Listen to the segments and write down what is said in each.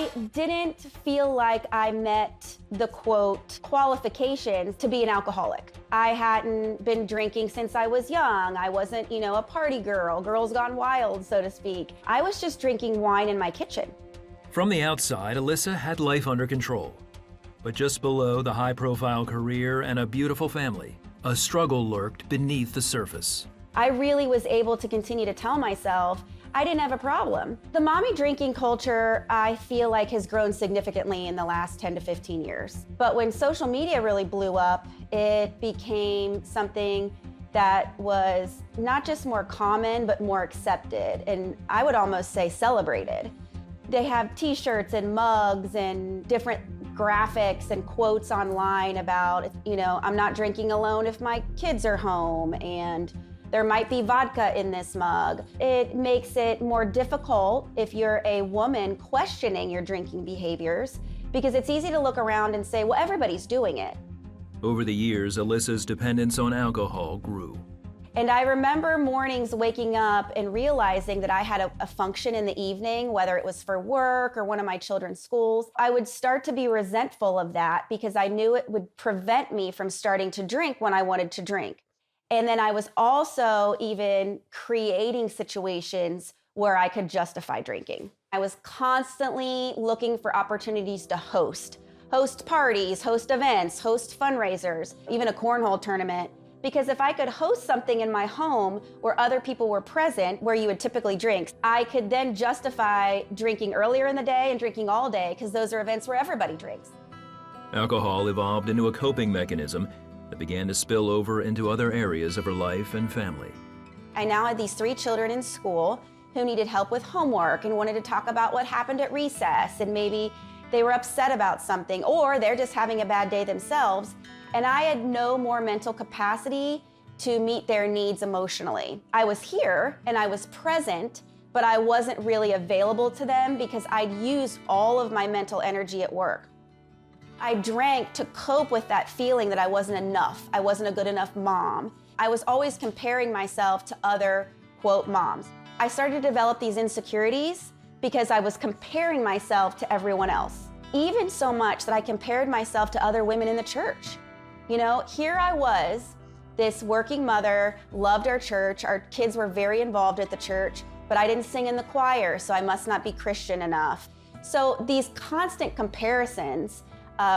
I didn't feel like I met the, quote, qualifications to be an alcoholic. I hadn't been drinking since I was young. I wasn't, a party girl, girls gone wild, so to speak. I was just drinking wine in my kitchen. From the outside, Alyssa had life under control. But just below the high-profile career and a beautiful family, a struggle lurked beneath the surface. I really was able to continue to tell myself I didn't have a problem. The mommy drinking culture, I feel like, has grown significantly in the last 10 to 15 years. But when social media really blew up, it became something that was not just more common, but more accepted, and I would almost say celebrated. They have t-shirts and mugs and different graphics and quotes online about, I'm not drinking alone if my kids are home, and there might be vodka in this mug. It makes it more difficult if you're a woman questioning your drinking behaviors, because it's easy to look around and say, well, everybody's doing it. Over the years, Alyssa's dependence on alcohol grew. And I remember mornings waking up and realizing that I had a function in the evening, whether it was for work or one of my children's schools. I would start to be resentful of that because I knew it would prevent me from starting to drink when I wanted to drink. And then I was also even creating situations where I could justify drinking. I was constantly looking for opportunities to host parties, host events, host fundraisers, even a cornhole tournament. Because if I could host something in my home where other people were present, where you would typically drink, I could then justify drinking earlier in the day and drinking all day, because those are events where everybody drinks. Alcohol evolved into a coping mechanism that began to spill over into other areas of her life and family. I now had these 3 children in school who needed help with homework and wanted to talk about what happened at recess, and maybe they were upset about something, or they're just having a bad day themselves. And I had no more mental capacity to meet their needs emotionally. I was here and I was present, but I wasn't really available to them because I'd used all of my mental energy at work. I drank to cope with that feeling that I wasn't enough. I wasn't a good enough mom. I was always comparing myself to other, quote, moms. I started to develop these insecurities because I was comparing myself to everyone else. Even so much that I compared myself to other women in the church. Here I was, this working mother, loved our church, our kids were very involved at the church, but I didn't sing in the choir, so I must not be Christian enough. So these constant comparisons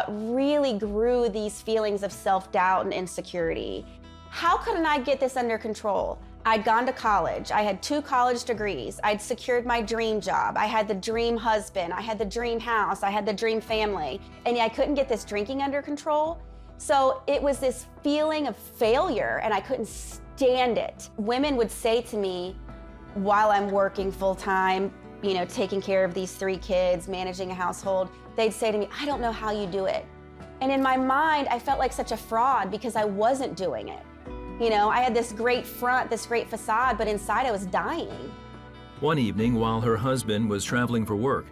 really grew these feelings of self-doubt and insecurity. How couldn't I get this under control? I'd gone to college. I had 2 college degrees. I'd secured my dream job. I had the dream husband. I had the dream house. I had the dream family. And yet I couldn't get this drinking under control. So it was this feeling of failure, and I couldn't stand it. Women would say to me, while I'm working full-time, taking care of these 3 kids, managing a household, they'd say to me, I don't know how you do it. And in my mind, I felt like such a fraud because I wasn't doing it. I had this great front, this great facade, but inside I was dying. One evening, while her husband was traveling for work,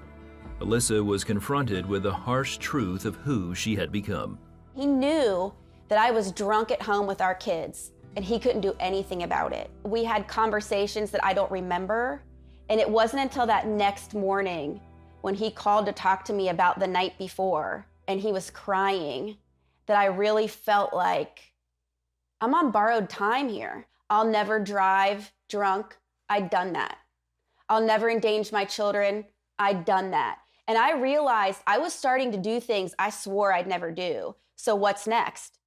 Alyssa was confronted with the harsh truth of who she had become. He knew that I was drunk at home with our kids, and he couldn't do anything about it. We had conversations that I don't remember, and it wasn't until that next morning when he called to talk to me about the night before, and he was crying, that I really felt like I'm on borrowed time here. I'll never drive drunk. I'd done that. I'll never endanger my children. I'd done that. And I realized I was starting to do things I swore I'd never do. So what's next?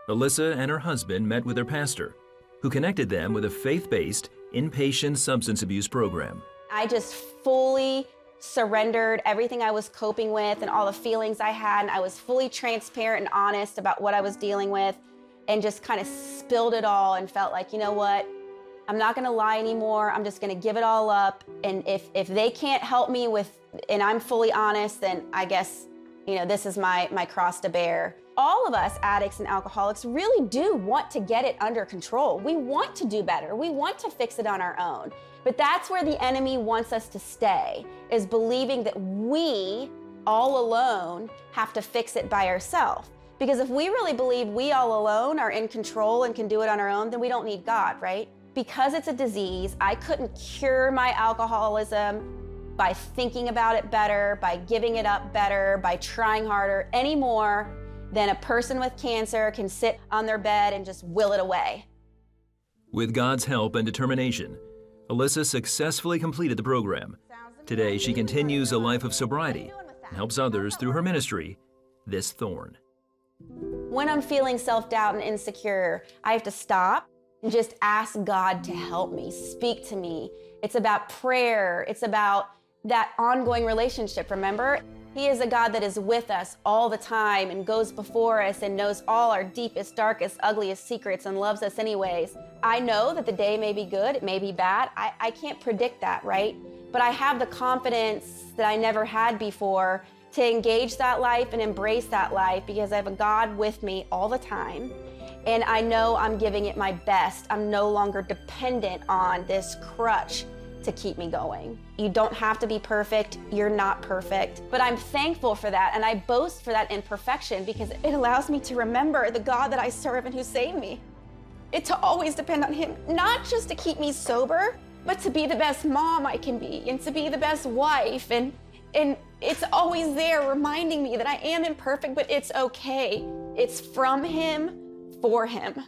Alyssa and her husband met with their pastor, who connected them with a faith-based inpatient substance abuse program. I just fully surrendered everything I was coping with and all the feelings I had, and I was fully transparent and honest about what I was dealing with, and just kind of spilled it all and felt like, you know what? I'm not gonna lie anymore. I'm just gonna give it all up. And if they can't help me with, and I'm fully honest, then I guess, this is my cross to bear. All of us addicts and alcoholics really do want to get it under control. We want to do better. We want to fix it on our own. But that's where the enemy wants us to stay, is believing that we, all alone, have to fix it by ourselves. Because if we really believe we all alone are in control and can do it on our own, then we don't need God, right? Because it's a disease, I couldn't cure my alcoholism. by thinking about it better, by giving it up better, by trying harder, any more than a person with cancer can sit on their bed and just will it away. With God's help and determination, Alyssa successfully completed the program. Today, she continues a life of sobriety and helps others through her ministry, This Thorn. When I'm feeling self-doubt and insecure, I have to stop and just ask God to help me, speak to me. It's about prayer. It's about that ongoing relationship, remember? He is a God that is with us all the time and goes before us and knows all our deepest, darkest, ugliest secrets and loves us anyways. I know that the day may be good, it may be bad. I can't predict that, right? But I have the confidence that I never had before to engage that life and embrace that life because I have a God with me all the time. And I know I'm giving it my best. I'm no longer dependent on this crutch to keep me going. You don't have to be perfect. You're not perfect. But I'm thankful for that, and I boast for that imperfection because it allows me to remember the God that I serve and who saved me. It's to always depend on Him, not just to keep me sober, but to be the best mom I can be and to be the best wife. And it's always there reminding me that I am imperfect, but it's okay. It's from Him, for Him.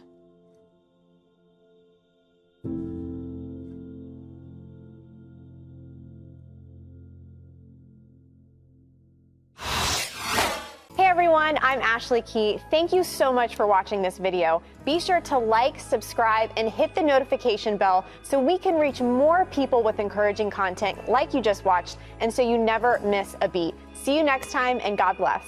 Hey everyone, I'm Ashley Key. Thank you so much for watching this video. Be sure to like, subscribe, and hit the notification bell so we can reach more people with encouraging content like you just watched, and so you never miss a beat. See you next time, and God bless.